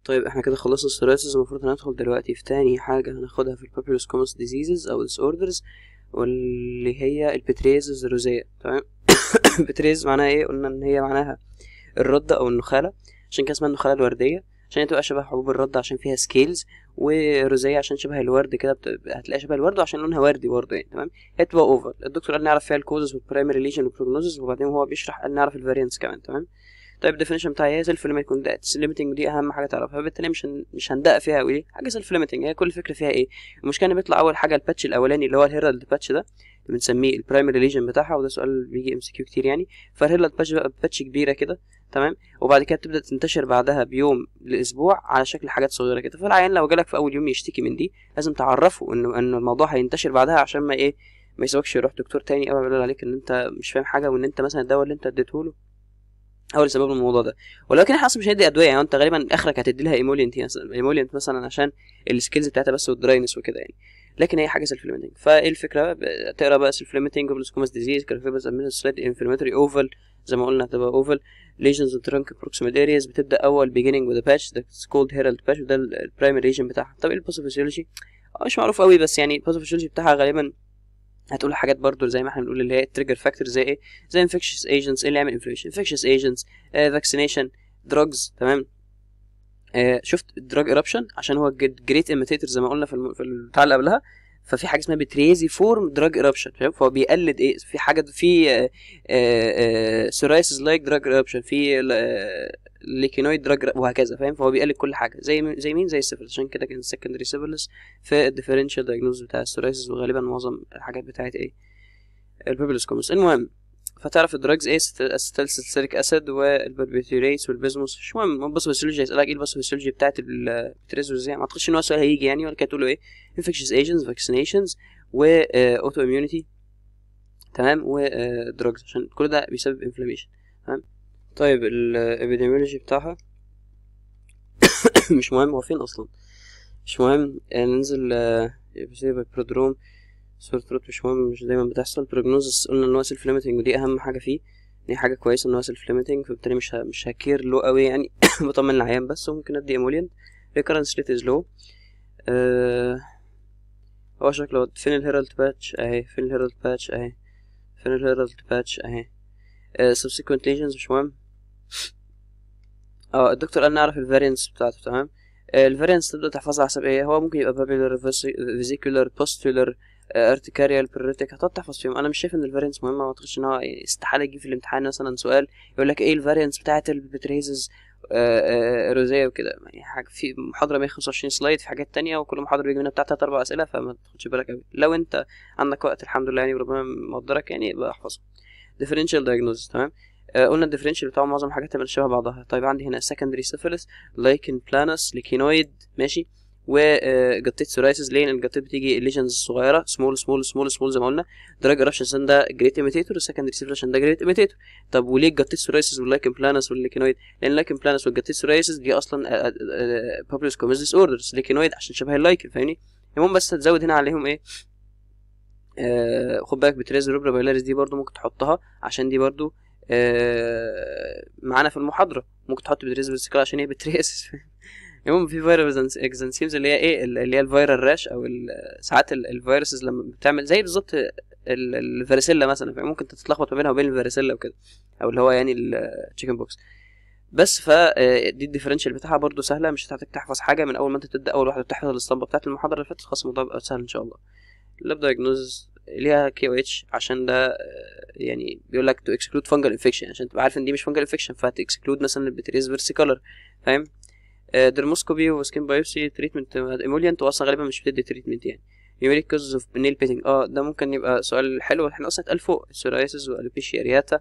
طيب احنا كده خلصنا السورياسيس، المفروض هندخل دلوقتي في تاني حاجة هناخدها في البابيلوس كوموس ديزيزز او disorders، واللي هي البتريزز روزية. تمام. بتريز معناها ايه؟ قلنا ان هي معناها الردة او النخالة، عشان كده اسمها النخالة الوردية، عشان هي تبقى شبه حبوب الردة عشان فيها سكيلز، وروزية عشان شبه الورد كده، هتلاقيها شبه الورد عشان لونها وردي برضه يعني. تمام. هي تبقى اوفر. الدكتور قال نعرف فيها الكوزز والبرايمري ليجن والبروجنوزز، وبعدين هو بيشرح قال نعرف الفاريانس كمان. تمام. طيب الديفينيشن بتاعي هي سيلف ليميتنج دايت ليميتنج، ودي اهم حاجه تعرفها، فبالتالي مش هندق فيها قوي. حاجه سيلف ليميتنج هي كل الفكره فيها ايه؟ المشكله ان بيطلع اول حاجه الباتش الاولاني اللي هو الهيرالد باتش ده، اللي بنسميه البرايمري ليجن بتاعها، وده سؤال بيجي ام سي كيو كتير يعني. فالهيرالد باتش بقى باتش كبيره كده. تمام. وبعد كده بتبدا تنتشر بعدها بيوم لاسبوع على شكل حاجات صغيره كده. فالعيان لو جالك في اول يوم يشتكي من دي، لازم تعرفه انه الموضوع هينتشر بعدها، عشان ما ايه، ما يسوقش يروح دكتور تاني او يقول عليك ان انت مش فاهم حاجه، وان انت مثلا الدواء اللي انت اديته له هو اللي سبب الموضوع ده. ولكن احنا اصلا مش هندي ادويه يعني، انت غالبا اخرك هتدي لها ايمولينت مثلا، ايمولينت مثلا عشان السكيلز بتاعتها بس والدراينس وكده يعني. لكن هي حاجه سيلف ليميتنج. فايه الفكره؟ تقرا بقى سيلف ليميتنج بابلوسكوماس ديزيز كارفيبس ادمنستريت انفلاماتوري اوفل، زي ما قلنا هتبقى اوفل ليجنز ترانك بروكسيمال ارياز، بتبدا اول بيجيننج وذ باتش ذاتس كولد هيرالد باتش، وده البرايمري ليجن بتاعها. طب ايه الباثوفيسيولوجي؟ مش معروف قوي، بس يعني الباثوفيسيولوجي بتاعها غالبا هتقول حاجات برضو زي ما احنا بنقول اللي هي التريجر فاكتور، زي ايه؟ زي انفكشس ايجنتس. ايه اللي يعمل انفكشس ايجنتس؟ فاكسينيشن، دراجز. تمام. شفت الدراج ايربشن عشان هو جريت ايميتيتور زي ما قلنا في البتاع اللي قبلها. ففي حاجه اسمها بتريزي فورم دراج ايربشن، فاهم؟ فهو بيقلد ايه؟ في حاجه في سورايسيس لايك دراج ايربشن، في ليكينويد دراج، وهكذا، فاهم؟ فهو بيقلد كل حاجه زي مين؟ زي السيفلس. عشان كده كان السكندري سيفلس في الديفرنشال دايجنوز بتاع السورايسيس، وغالبا معظم الحاجات بتاعت ايه؟ البابيلوس كوموس. المهم، فتعرف الدراجز ايه؟ السلسليك اسيد والبربيتوريتس والبيزموس. مش مهم. الباثوفيسيولوجي هيسالك ايه الباثوفيسيولوجي بتاعت البتريزوز يعني، ما اعتقدش ان هو سؤال هيجي يعني، ولا كده تقول له ايه؟ انفكشس ايجنتس، فاكسينيشنز، واوتو اميونيتي. تمام. ودراجز، عشان كل ده بيسبب انفلاميشن. تمام. طيب الابيديميولوجي بتاعها مش مهم، هو فين اصلا؟ مش مهم. ننزل برودروم سورت روت، مش مهم، مش دايما بتحصل. بروجنوزس قلنا ان هو سيلف ليميتنج، ودي اهم حاجه فيه، دي حاجه كويسه ان هو سيلف ليميتنج، فبالتالي مش هكير له قوي يعني. بطمن العيان بس، وممكن ادي ايمولينت. ريكرنس ريت از لو. هو شكله فين الهيرالد باتش اهي، فين الهيرالد باتش اهي، فين الهيرالد باتش اهي. subsequent lesions مش مهم. الدكتور قال نعرف الفاريانس بتاعته. تمام. الفاريانس تبدا تحفظها حسب ايه؟ هو ممكن يبقى بابيلر، فيزيكولار، بوستولار، ارتكاريال، بيريتيك، هتقعد تحفظ فيهم. انا مش شايف ان الفاريانس مهمه، ما اعتقدش ان هو استحاله يجي في الامتحان مثلا سؤال يقول لك ايه الفاريانس بتاعه البتريزز روزيه وكده يعني. حاجه في محاضره 125 سلايد، في حاجات تانية، وكل محاضره بيجي منها بتاع 3-4 اسئله، فما تاخدش بالك قوي. لو انت عندك وقت الحمد لله يعني، وربنا مقدرك يعني، يبقى احفظه. differential diagnosis. تمام. قلنا الديفرنشال بتاع معظم الحاجات تبقى شبه بعضها. طيب عندي هنا secondary syphilis، lichen planus، ليكينويد، ماشي، وجتيت سورايسيس. ليه؟ لان الجتيت بتيجي الليجنز الصغيره سمول سمول سمول سمول زي ما قلنا. دراج ايربشن عشان ده جريت ايميتيتور، والسكندري سيفيلس عشان ده جريت ايميتيتور. طب وليه الجتيت سورايسيس واللايكن بلانس والليكينويد؟ لان اللايكن بلانس والجتيت سورايسيس دي اصلا بابلوس كوميز ديس اوردرز. ليكينويد عشان شبه اللايكن، فاهمني؟ المهم بس تزود هنا عليهم ايه؟ خد بالك بتريز روبرا بايلاريس دي برضو ممكن تحطها، عشان دي برضو معانا في المحاضره. ممكن تحط بتريز فيرسيكال عشان هي بتريز. المهم في فيروس اكزانسيمز اللي هي ايه؟ اللي هي الفيرال راش، او ساعات الفيروسز لما بتعمل زي بالظبط الفاريسيلا مثلا، فممكن تتلخبط ما بينها وبين الفاريسيلا وكده، او اللي هو يعني التشيكن بوكس. بس فدي الديفرنشال بتاعها برضو سهله، مش هتحتاج تحفظ حاجه من اول ما انت تبدا. اول واحده بتحفظ الاسطمبه بتاعت المحاضره اللي فاتت، خلاص الموضوع بقى سهل ان شاء الله. اللاب دايجنوز ليها كي او اتش، عشان ده يعني بيقول لك تو اكسكلود فانجل انفكشن، عشان تبقى عارف ان دي مش فانجل انفكشن، فهتكسكلود مثلا البتريز فيرسيكولر، فاهم؟ درموسكوبي وسكين بايوبسي. تريتمنت ايمولينت، واصلا غالبا مش بتدي تريتمنت يعني. نيوميريك كوزز اوف نيل بيتنج، ده ممكن يبقى سؤال حلو. احنا اصلا اتقال فوق السورايسيس والالوبيشيا ارياتا،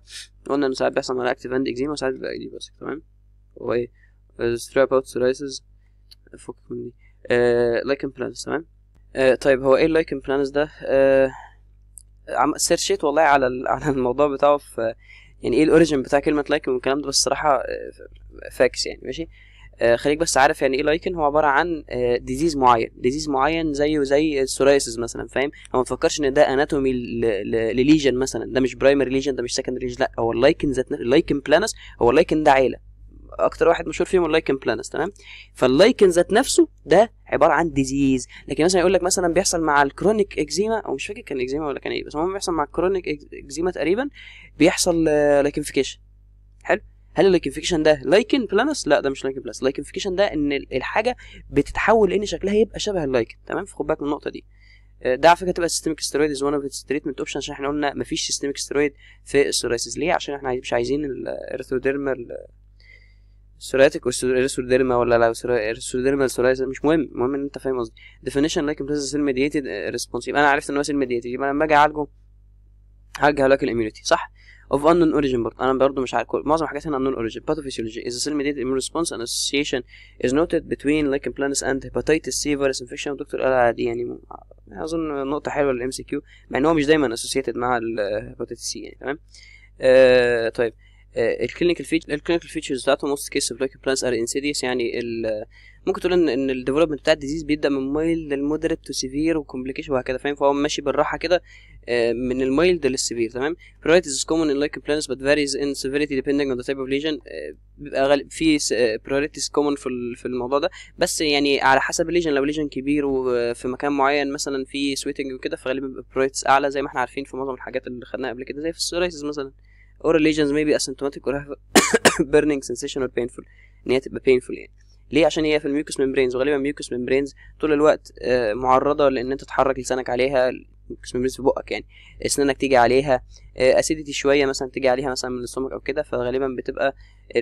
قلنا انه ساعات بيحصل مع اكتيف اند اكزيما، وساعات بيبقى ايدي بس. تمام. وايه ستراب اوت سورايسيس، فوق من دي. لايكن بلانس. تمام. طيب هو ايه اللايكن بلانس ده؟ سيرشيت والله على الموضوع بتاعه، في يعني ايه الاوريجين بتاع كلمه لايكن والكلام ده، بس الصراحه فاكس يعني. ماشي. خليك بس عارف يعني ايه لايكن. هو عباره عن ديزيز معين زيه زي السورايسيس مثلا، فاهم؟ ما تفكرش ان ده اناتومي لليجن مثلا، ده مش برايمري ليجن، ده مش سكندري ليجن، لا، هو اللايكن ذات اللايكن بلانس، هو اللايكن ده عيله اكتر واحد مشهور فيهم اللايكن بلانس. تمام. فاللايكن ذات نفسه ده عباره عن ديزيز. لكن مثلا يقول لك مثلا بيحصل مع الكرونيك اكزيما، او مش فاكر كان اكزيما ولا كان ايه، بس المهم بيحصل مع الكرونيك اكزيما تقريبا، بيحصل لايكنفيكيشن. حلو. هل اللايكنفيكيشن ده لايكن بلانس؟ لا، ده مش لايكن بلانس. اللايكنفيكيشن ده ان الحاجه بتتحول ان شكلها يبقى شبه اللايكن. تمام. فخد بالك من النقطه دي. ده على فكره تبقى سيستميك ستيرويد از ون اوف اتس تريتمنت اوبشن، عشان احنا قلنا مفيش سيستميك ستيرويد في السورايسيس. ليه؟ عشان احنا مش عايزين الارثروديرمال سوراتيك والارثروديرما، ولا لا الارثروديرمال سورايسيس، مش مهم. المهم ان انت فاهم قصدي. ديفينيشن لايكن بلانس سيل ميديتد ريسبونس، يبقى انا عرفت ان هو سيل ميديتد، يبقى لما اجي اعالجه هرجع لك الاميونيتي. صح. of unknown origin برضه انا برضه مش عارف، معظم الحاجات هنا unknown origin. pathophysiology is a cell mediated immune response and association is noted between lichen planus and hepatitis C virus infection. الدكتور قال عادي يعني، اظن نقطه حلوه للام سي كيو، مع ان هو مش دايما associated مع الهيباتيتس سي يعني. تمام. طيب الكلينيكال فيتشرز بتاعته most cases of lichen planus are insidious، يعني ممكن تقول ان الديفلوبمنت بتاع الديزيز بيبدا من مايلد للمودريت تو سيفير وكومبليكيشن وهكذا، فاهم؟ فهو ماشي بالراحه كده من المايلد للسيفير. تمام. pruritus is common in lichen planus but varies in severity depending on the type of lesion. بيبقى في pruritus common في الموضوع ده، بس يعني على حسب الليجن. لو ليجن كبير وفي مكان معين مثلا في سويتنج وكده، فغالبا بيبقى pruritus اعلى، زي ما احنا عارفين في معظم الحاجات اللي خدناها قبل كده، زي في السورايسيس مثلا. oral lesions may be asymptomatic or have burning sensation or painful، ان هي تبقى painful يعني. ليه؟ عشان هي في الميوكس ممبرينز، وغالبا الميوكس ممبرينز طول الوقت معرضه لان انت تحرك لسانك عليها، الميوكس ممبرينز في بقك يعني، اسنانك تيجي عليها، اسيديتي شويه مثلا تيجي عليها مثلا من السtomach او كده، فغالبا بتبقى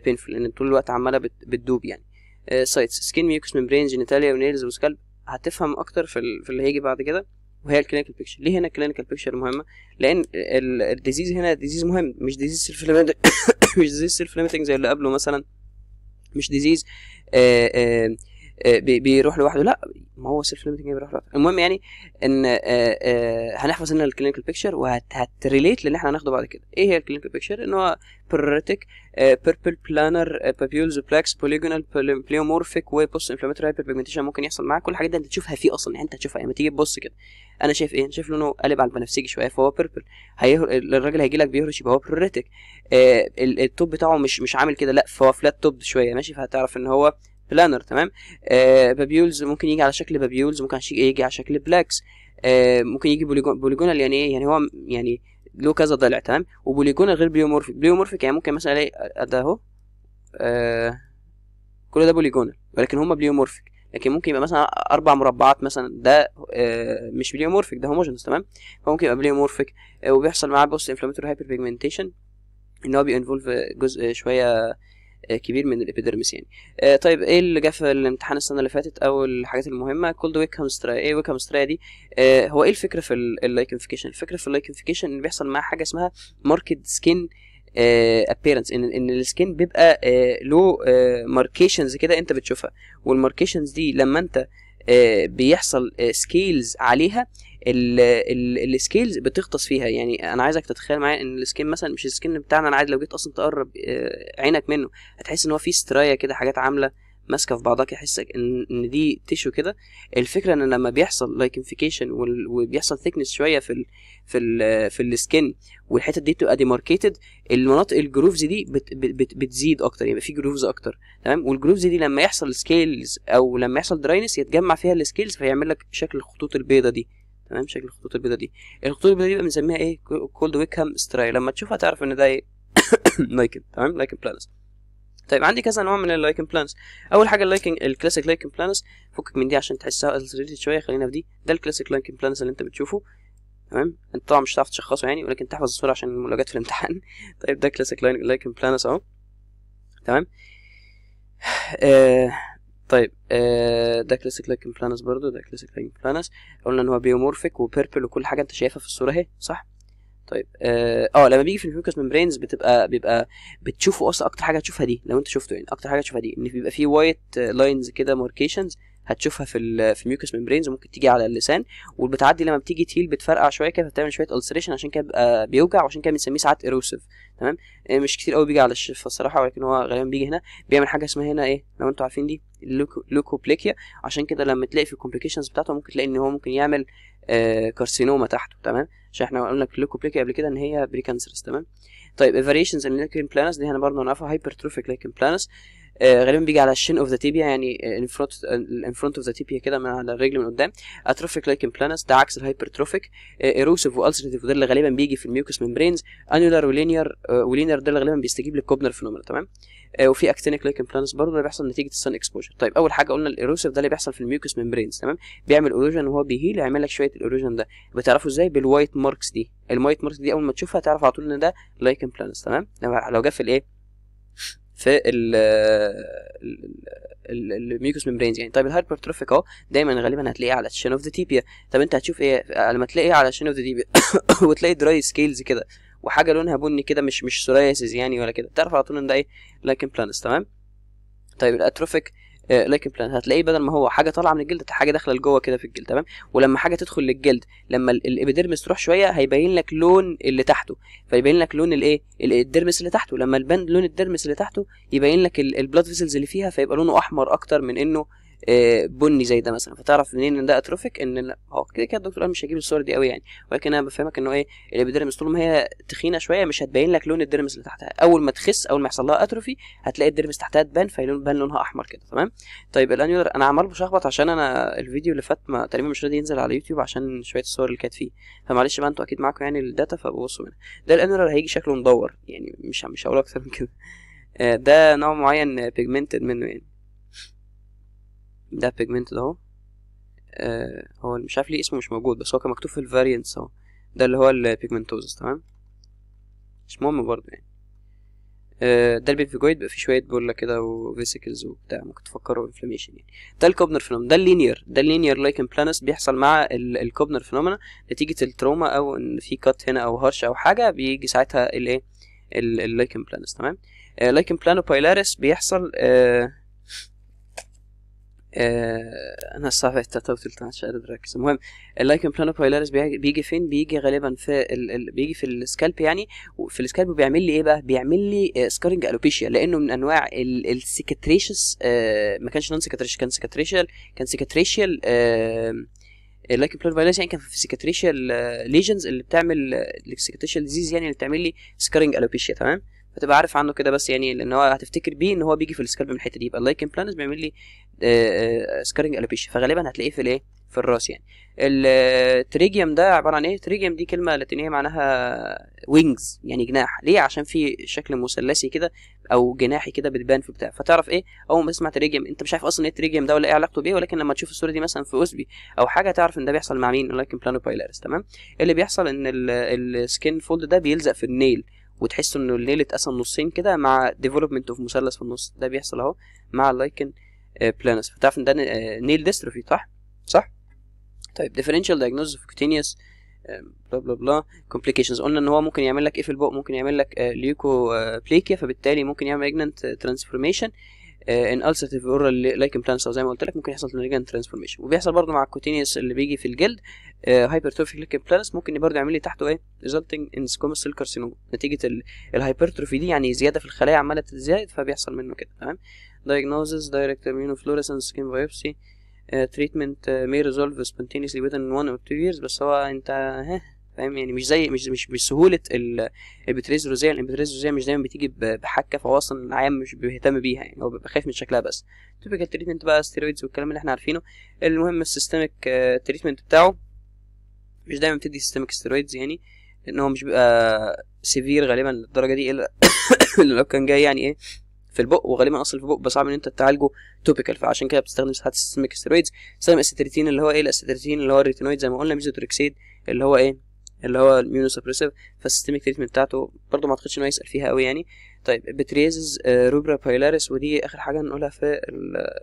بينفول لان طول الوقت عماله بتدوب يعني. سايتس سكين ميوكس ممبرين جينيتاليا ونيلز وسكالب، هتفهم اكتر في اللي هيجي بعد كده، وهي الكلينيكال بيكتشر. ليه هنا الكلينيكال بيكتشر مهمه؟ لان الديزيز هنا ديزيز مهم، مش ديزيز سيلف ليميتنج مش ديزيز سيلف ليميتنج زي اللي قبله مثلا، مش ديزيز بيروح لوحده، لا ما هو سيلف ليميتنج بيروح لوحده. المهم يعني ان هنحفظ هنا الكلينيكال بيكتشر وهتريليت للي احنا هناخده بعد كده. ايه هي الكلينيكال بيكتشر؟ ان هو بيريتيك بيربل بلانر بابيولز بلاكس بوليجونال بليومورفيك وبوست انفلاماتوري هايبر بيجمنتيشن ممكن يحصل معاك. كل الحاجات دي انت تشوفها فيه اصلا، يعني انت هتشوفها لما تيجي تبص كده. انا شايف ايه؟ انا شايف لونه قلب على البنفسجي شويه فهو بيربل، الراجل هيجي لك بيهرش يبقى هو بيريتيك. التوب بتاعه مش عامل كده، لا فهو فلات توب شويه ماشي، فهتعرف ان هو بلانر. تمام. بابيولز ممكن يجي على شكل بابيولز، ممكن يجي على شكل بلاكس، ممكن يجي بوليجونال يعني ايه؟ يعني هو يعني له كذا ضلع. تمام. وبوليجونال غير بليومورفيك يعني ممكن مثلا الاقي ده اهو كل ده بوليجونال ولكن هما بليومورفيك. لكن ممكن يبقى مثلا 4 مربعات مثلا، ده مش بليومورفيك، ده هوموجينس. تمام. فممكن يبقى بليومورفيك وبيحصل معاه بوست انفلاماتوري هايبر بيجمنتيشن، ان هو بينفولف جزء شويه كبير من الابيدرمس يعني. طيب ايه اللي جه في الامتحان السنه اللي فاتت او الحاجات المهمه؟ كولد ويكهام سترايا. ايه ويكهام سترايا دي؟ هو ايه الفكره في اللايكنفيكيشن؟ الفكره في اللايكنفيكيشن ان بيحصل معاه حاجه اسمها ماركت سكين ابيرنس، ان السكين بيبقى له ماركيشنز كده انت بتشوفها، والماركيشنز دي لما انت بيحصل سكيلز عليها، السكيلز بتغطس فيها. يعني انا عايزك تتخيل معايا ان السكين مثلا مش السكين بتاعنا العادي، لو جيت اصلا تقرب عينك منه هتحس ان هو في سترايا كده، حاجات عامله ماسكه في بعضها، يحسك ان دي تيشو كده. الفكره ان لما بيحصل لايكنفيكيشن وبيحصل ثيكنس شويه في السكين، والحتت دي بتبقى ديماركيتد، المناطق الجروفز دي بتزيد اكتر، يبقى في جروفز اكتر. تمام. والجروفز دي لما يحصل سكيلز او لما يحصل دراينس يتجمع فيها السكيلز فيعمل لك شكل الخطوط البيضاء دي. تمام. شكل الخطوط البيضاء دي، الخطوط البيضاء دي بقى بنسميها ايه؟ كولد ويكهام ستراي. لما تشوفها تعرف ان ده ايه؟ لايكن. تمام. لايكن بلانس. طيب عندي كذا نوع من اللايكن بلانس. اول حاجه الكلاسيك لايكن بلانس، فكك من دي عشان تحسها التريتد شويه، خلينا في دي. ده الكلاسيك لايكن بلانس اللي انت بتشوفه. تمام. انت طبعا مش هتعرف تشخصه يعني، ولكن تحفظ الصوره عشان الملاجات في الامتحان. طيب ده كلاسيك لايكن بلانس اهو. تمام. طيب ده كلاسيك لايكن بلانس برضو، ده كلاسيك لايكن بلانس. قلنا ان هو بيومورفيك وبيربل وكل حاجه انت شايفها في الصوره اهي، صح؟ طيب لما بيجي في الميوكس ممبرينز بيبقى بتشوفه اصلا. اكتر حاجه هتشوفها دي لو انت شفته، يعني اكتر حاجه هتشوفها دي ان بيبقى فيه وايت لاينز كده، ماركيشنز هتشوفها في الميوكس ممبرينز، وممكن تيجي على اللسان، والبتاعات دي لما بتيجي تهيل بتفرقع شويه كده، بتعمل شويه ألسريشن، عشان كده بيبقى بيوجع، وعشان كده بنسميه ساعات ايروسيف. تمام. مش كتير قوي بيجي على الشفه الصراحه، ولكن هو غالبا بيجي هنا، بيعمل حاجه اسمها هنا ايه لو انتوا عارفين دي؟ لوكوبليكيا. عشان كده لما تلاقي في الكومبليكيشنز بتاعته ممكن تلاقي ان هو ممكن يعمل كارسينوما تحته. تمام. عشان احنا قلنا اللوكوبليكيا قبل كده ان هي بريكانسرس. تمام. طيب فاريشنز ان لايكن بلانس دي احنا برضه هنعرفها. هايبرتروفيك لايكن بلانس غالبا بيجي على الشين اوف ذا تيبيا، يعني ان فرونت اوف ذا تيبيا كده من على الرجل من قدام. اتروفيك لايكن بلانس ده عكس الهايبرتروفيك. ايروسيف والسرتيف وده اللي غالبا بيجي في الميوكس ممبرينز. انيولار ولينير ده اللي غالبا بيستجيب للكوبنر فينومينا، تمام. وفي اكتينيك لايكن بلانس برضه اللي بيحصل نتيجه السن اكسبوجر. طيب اول حاجه قلنا الايروسيف ده اللي بيحصل في الميوكس ممبرينز، تمام، بيعمل ايروجن وهو بيهيل، يعمل لك شويه الايروجن ده. بتعرفوا ازاي؟ بالوايت ماركس دي. الوايت ماركس دي اول ما تشوفها تعرف على طول ان ده لايكن بلانس، تمام. لو جه في الايه، في الميوكس ممبرينز يعني. طيب الهايبرتروفيك اهو دايما غالبا هتلاقيه على الشين اوف ذا تيبيا. طب انت هتشوف ايه لما تلاقيه على الشين اوف ذا تيبيا وتلاقي دراي سكيلز كده وحاجه لونها بني كده، مش سورايسيس يعني ولا كده، تعرف على طول ان ده ايه، لايكن بلانس، تمام. طيب الاتروفيك لايكن بلانس هتلاقيه بدل ما هو حاجه طالعه من الجلد حاجه داخله لجوه كده في الجلد، تمام. ولما حاجه تدخل للجلد، لما الابيديرمس تروح شويه هيبين لك لون اللي تحته، فيبين لك لون الايه، الديرمس اللي تحته. لما البند لون الديرمس اللي تحته يبين لك البلاد فيسلز اللي فيها، فيبقى لونه احمر اكتر من انه بني زي ده مثلا. فتعرف منين ان ده اتروفيك؟ ان هو كده كده الدكتور قال مش هجيب الصور دي قوي يعني، ولكن انا بفهمك انه ايه، الابيديرمس طول ما هي تخينه شويه مش هتبين لك لون الديرمس اللي تحتها. اول ما تخس، اول ما يحصل لها اتروفي، هتلاقي الديرمس تحتها تبان، فيبان لونها احمر كده، تمام. طيب الانيولر انا عمال بشخبط عشان انا الفيديو اللي فات ما تقريبا مش راضي ينزل على يوتيوب عشان شويه الصور اللي كانت فيه، فمعلش بقى انتوا اكيد معاكم يعني الداتا فبصوا منها. ده الانيولر هيجي شكله مدور يعني، مش هقول اكتر من كده. ده نوع معين بيجمنتد منه يعني. ده بيجمنت اهو. هو مش عارف ليه اسمه مش موجود، بس هو كان مكتوب في الفاريانتس اهو. ده اللي هو البيجمنتوزس، تمام، مش مهم برضه يعني. ده البيفيجويد بيبقى فيه شويه بوله كده وفيسيكلز وبتاع، ممكن تفكروا انفلاميشن يعني. ده الكوبنر فينومينا. ده اللينير لايكن بلانس بيحصل مع الكوبنر فينومينا نتيجه التروما او ان في كات هنا او هرش او حاجه، بيجي ساعتها الايه، اللايكن بلانس، تمام. لايكن بلانو بايلاريس بيحصل انا الصعب التوتل مش قادر اركز. المهم اللايكن بلانو بايلاريس بيجي فين؟ بيجي غالبا في بيجي في السكالب يعني. وفي السكالب بيعمل لي ايه بقى؟ بيعمل لي سكارنج الوبيشيا، لانه من انواع السيكاتريشس. ما كانش نون سيكاتريش، كان سيكاتريشيال اللايكن بلانو بايلاريس يعني. كان في سيكاتريشيال ليجنز اللي بتعمل السيكاتريشيال ديزيز يعني، اللي بتعمل لي سكارنج الوبيشيا، تمام. فتبقى عارف عنه كده بس يعني، لان هو هتفتكر بيه ان هو بيجي في السكالب من الحته دي. يبقى اللايكن بلانس بيعمل لي سكارنج الوبيشيا، فغالبا هتلاقيه في الايه، في الراس يعني. التريجيوم ده عباره عن ايه؟ تريجيوم دي كلمه لاتينيه معناها وينجز يعني جناح. ليه؟ عشان في شكل مثلثي كده او جناحي كده بتبان في بتاع. فتعرف ايه اول ما تسمع تريجيوم، انت مش عارف اصلا ايه التريجيوم ده ولا ايه علاقته بيه، ولكن لما تشوف الصوره دي مثلا في اسبي او حاجه تعرف ان ده بيحصل مع مين؟ اللايكن بلانو بايلاريس، تمام. اللي بيحصل ان السكين فولد ده بيلزق في النيل، وتحس انه النيل اتقسم نصين كده مع ديفلوبمنت اوف مثلث في النص. ده بيحصل اهو مع اللايكن بلانس. فتعرف ان ده نيل ديستروفي، صح. طيب differential diagnosis of cutaneous بلا بلا بلا complications. قلنا ان هو ممكن يعمل لك ايه في البق؟ ممكن يعمل لك ليوكوبليكيا، فبالتالي ممكن يعمل malignant transformation ان ulcerative oral lichen planus، او زي ما قلت لك ممكن يحصل malignant transformation. وبيحصل برضه مع الكوتينيوس اللي بيجي في الجلد hypertrophic lichen planus، ممكن برضه يعمل لي تحته ايه resulting in squamous cell carcinoma نتيجه الهايبرتروفي دي، يعني زياده في الخلايا عماله تزيد فبيحصل منه كده، تمام. diagnosis direct immunofluorescence skin biopsy treatment may resolve spontaneously within 1 or 2 years. بس هو انت فاهم يعني، مش زي مش بسهوله البتريز روزيه. البتريز روزيه مش دايما بتيجي بحكه، فهو اصلا العيان مش بيهتم بيها يعني، هو بيبقى خايف من شكلها بس. تيبيكال تريتمنت بقى ستيرويدز والكلام اللي احنا عارفينه. المهم السيستميك تريتمنت بتاعه مش دايما بتدي سيستميك ستيرويدز يعني، لان هو مش بيبقى سيفير غالبا للدرجه دي، الا لو كان جاي يعني ايه في البق، وغالبا اصلا في البق بصعب ان انت تعالجه توبيكال، فعشان كده بتستخدم ساعات السيستميك ستيرويدز. بتستخدم الستريتين اللي هو ايه، الستريتين اللي هو الريتينويد زي ما قلنا، ميزوتريكسيد اللي هو ايه، اللي هو الميونوسبريسيف. فالسيستميك تريتمنت بتاعته برضه ما اعتقدش انه يسال فيها قوي يعني. طيب بتريزز روبرا بايلاريس، ودي اخر حاجه هنقولها في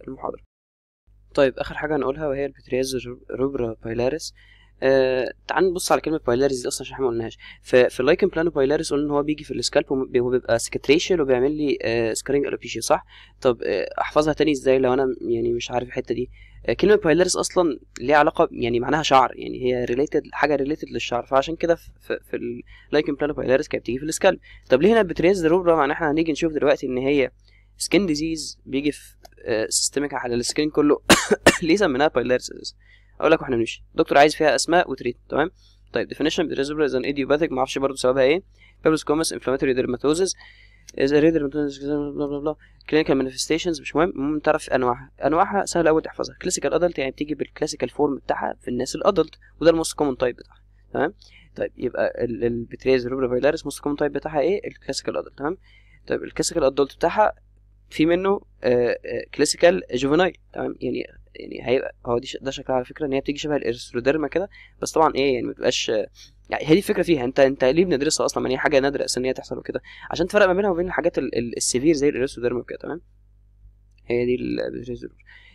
المحاضره. طيب اخر حاجه هنقولها وهي البتريزز روبرا بايلاريس. تعال نبص على كلمه بايلاريس دي اصلا عشان احنا ما قلناهاش. في اللايكن بلانو بايلاريس قلنا ان هو بيجي في السكالب وبيبقى سكتريشال وبيعمل لي سكارينج الوبيشيا، صح. طب احفظها تاني ازاي لو انا يعني مش عارف الحته دي؟ كلمه بايلاريس اصلا ليها علاقه يعني معناها شعر يعني، هي ريليتد، حاجه ريليتد للشعر، فعشان كده في اللايكن بلانو بايلاريس كانت بتيجي في السكالب. طب ليه هنا بتريز روبرا؟ معناها احنا هنيجي نشوف دلوقتي ان هي سكين ديزيز بيجي في سيستميك على السكين كله. ليه سميناها بايلاريس؟ اقول لك واحنا بنمشي. الدكتور عايز فيها اسماء وتريت، تمام. طيب definition بتريزبل از ان ايديوباثيك، ما اعرفش برضه سببها ايه. بابلوسكومس انفلاماتوري ديرماتوزز. اذا ريدر بلا بلا بلا. كلينيكال مانيفستيشنز مش مهم، المهم تعرف انواعها سهل قوي تحفظها. كلاسيكال ادلت يعني بتيجي بالكلاسيكال فورم بتاعها في الناس الادلت، وده الموست كومن تايب بتاعها. تمام. طيب يبقى البتريز روبرا فايلاريس موست كومن تايب بتاعها ايه؟ الكلاسيكال ادلت. تمام. طيب الكلاسيكال ادلت بتاعها في منه كلاسيكال جوفينايل. تمام. يعني هيبقى هو ده شكلها على فكره ان هي بتيجي شبه الارثروديرما كده، بس طبعا ايه يعني ما بتبقاش يعني. هي دي الفكره فيها، انت ليه بندرسها اصلا؟ ما هي حاجه نادره اصلا ان هي تحصل وكده، عشان تفرق ما بينها وبين الحاجات السيفير زي الارثروديرما وكده. تمام. هي دي البتريز.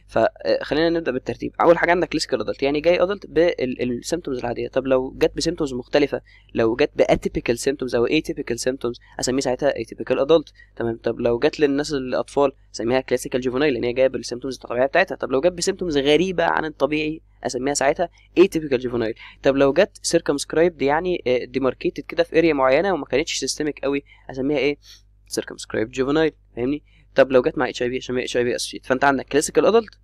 فخلينا نبدا بالترتيب. اول حاجه عندك كلاسيكال ادلت، يعني جاي ادلت بالسيمتومز العاديه. طب لو جت بسيمتومز مختلفه، لو جت باتيبيكال سيمتومز او ايتيبيكال سيمتومز، اسميه ساعتها ايتيبيكال ادلت. تمام. طب لو جت للناس الاطفال اسميها كلاسيكال جوفينايل، لان هي جايه بالسيمتومز الطبيعيه بتاعتها. طب لو جت بسيمتومز غريبه عن الطبيعي اسميها ساعتها ايتيبيكال جوفينايل. طب لو جت سيركمسكرايبد يعني ديماركيتد كده في اريا معينه وما كانتش سيستميك قوي، اسميها ايه؟ سيركمسكرايبد جوفينايل. فاهمني؟ طب لو جت مع اتش اي في اسميها اتش اي في اسوشيت. فانت عندك كلاسيكال ادلت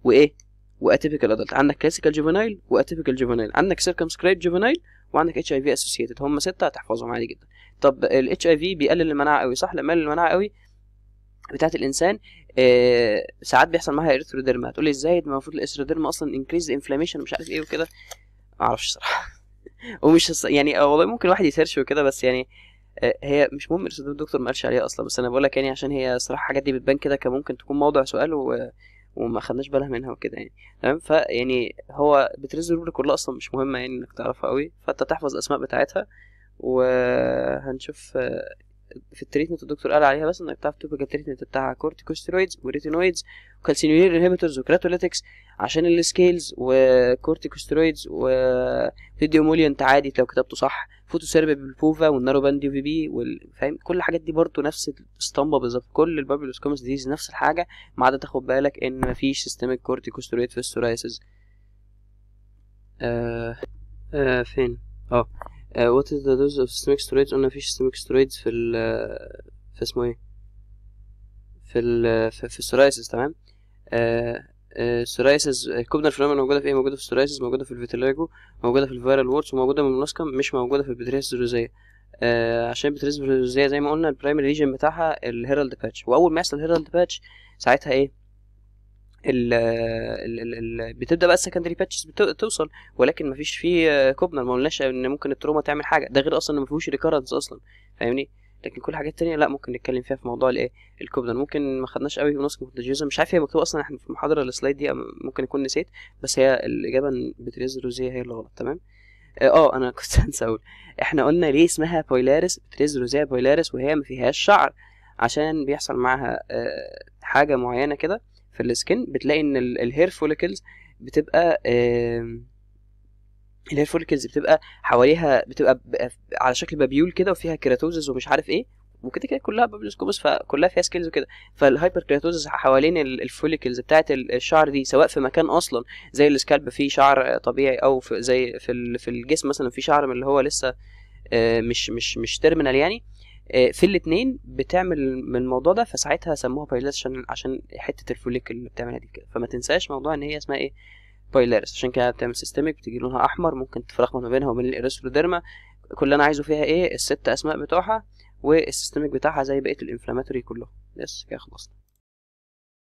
وايه واتيبيكال ادلت، عندك كلاسيكال جوفينايل واتيبيكال جوفينايل، عندك سيركمسكرايبد جوفينايل، وعندك اتش اي في اسوشيتد. هم 6 هتحفظهم عادي جدا. طب الاتش اي في بيقلل المناعه قوي، صح؟ لما يقلل المناعه قوي بتاعه الانسان ساعات بيحصل معاها ارثروديرما. هتقول لي ازاي؟ المفروض الارثروديرما اصلا انكريز انفلاميشن مش عارف ايه وكده. ما اعرفش صراحه. ومش يعني والله ممكن واحد يسيرش وكده، بس يعني هي مش مهم الدكتور ما قالش عليها اصلا، بس انا بقول لك يعني عشان هي صراحه الحاجات دي بتبان كده كان ممكن تكون موضوع سؤال وما خدناش بالها منها وكده يعني. تمام. فيعني هو بتريز الرول كلها اصلا مش مهمه يعني انك تعرفها قوي، فانت تحفظ الاسماء بتاعتها. وهنشوف في التريتمنت الدكتور قال عليها بس انك تعرف توبيكال التريتمنت بتاعها كورتيكوستيرويدز وريتينويدز وكالسينيولين انهبيتورز وكراتوليتكس عشان السكيلز، وكورتيكوستيرويدز وفيديو مولينت عادي لو كتبته صح، فوتوسيربي بالبوفا والنارو باند دي في بي فاهم؟ كل الحاجات دي برضو نفس الاسطمبه بالظبط. كل البابيلوس كومس ديز نفس الحاجه، ما عدا تاخد بالك ان مفيش سيستميك كورتيكوستيرويد في السورايسيس. فين؟ what is the dose of systemic steroids؟ قلنا مفيش systemic steroids في اسمه ايه؟ في السورايسيس. تمام. السورايسيس الكوبنر فينومينا موجوده في ايه؟ موجوده في السورايسيس، موجوده في الفيتيليجو، موجوده في الفيرال وورتس، وموجوده من المنسكم، مش موجوده في البتريس الروزيه. عشان البتريس الروزيه زي ما قلنا البرايمري ريجن بتاعها الهيرالد باتش، واول ما يحصل الهيرالد باتش ساعتها ايه؟ بتبدا بقى السكندري باتشز توصل، ولكن مفيش فيه كوبنر. ما قلناش ان ممكن التروما تعمل حاجه، ده غير اصلا ان مفيهوش ريكارنس اصلا. فاهمني؟ لكن كل الحاجات التانية لا ممكن نتكلم فيها في موضوع الايه؟ الكوبنر. ممكن ما خدناش قوي في نسخه كونتاجيوزا، مش عارف هي مكتوبه اصلا احنا في المحاضره السلايد دي، ممكن يكون نسيت، بس هي الاجابه ان بتريز روزيه هي اللي غلط. تمام. انا كنت هنسى اقول، احنا قلنا ليه اسمها بويلاريس بتريز روزيه بويلاريس وهي ما فيهاش شعر؟ عشان بيحصل معاها حاجه معينه كده في السكن، بتلاقي ان الهير فوليكلز بتبقى الهير فوليكلز بتبقى حواليها بتبقى على شكل بابيول كده، وفيها كيراتوزز ومش عارف ايه وكده كده، كلها بابلوسكوبس، فكلها فيها سكيلز وكده. فالهايبر كيراتوزز حوالين الفوليكلز بتاعه الشعر دي، سواء في مكان اصلا زي السكالب فيه شعر طبيعي، او في زي في الجسم مثلا في شعر من اللي هو لسه مش تيرمينال يعني. في الاثنين بتعمل من الموضوع ده، فساعتها سموها بايلاريس عشان حته الفوليكل اللي بتعملها دي كده. فما تنساش موضوع ان هي اسمها ايه؟ بايلاريس. عشان كده بتعمل سيستميك، بتيجي لونها احمر، ممكن تفرق ما بينها وبين الارثروديرما. كل اللي انا عايزه فيها ايه؟ ال6 اسماء بتوعها والسيستميك بتاعها زي بقيه الانفلاماتوري كلهم. بس كده خلصنا.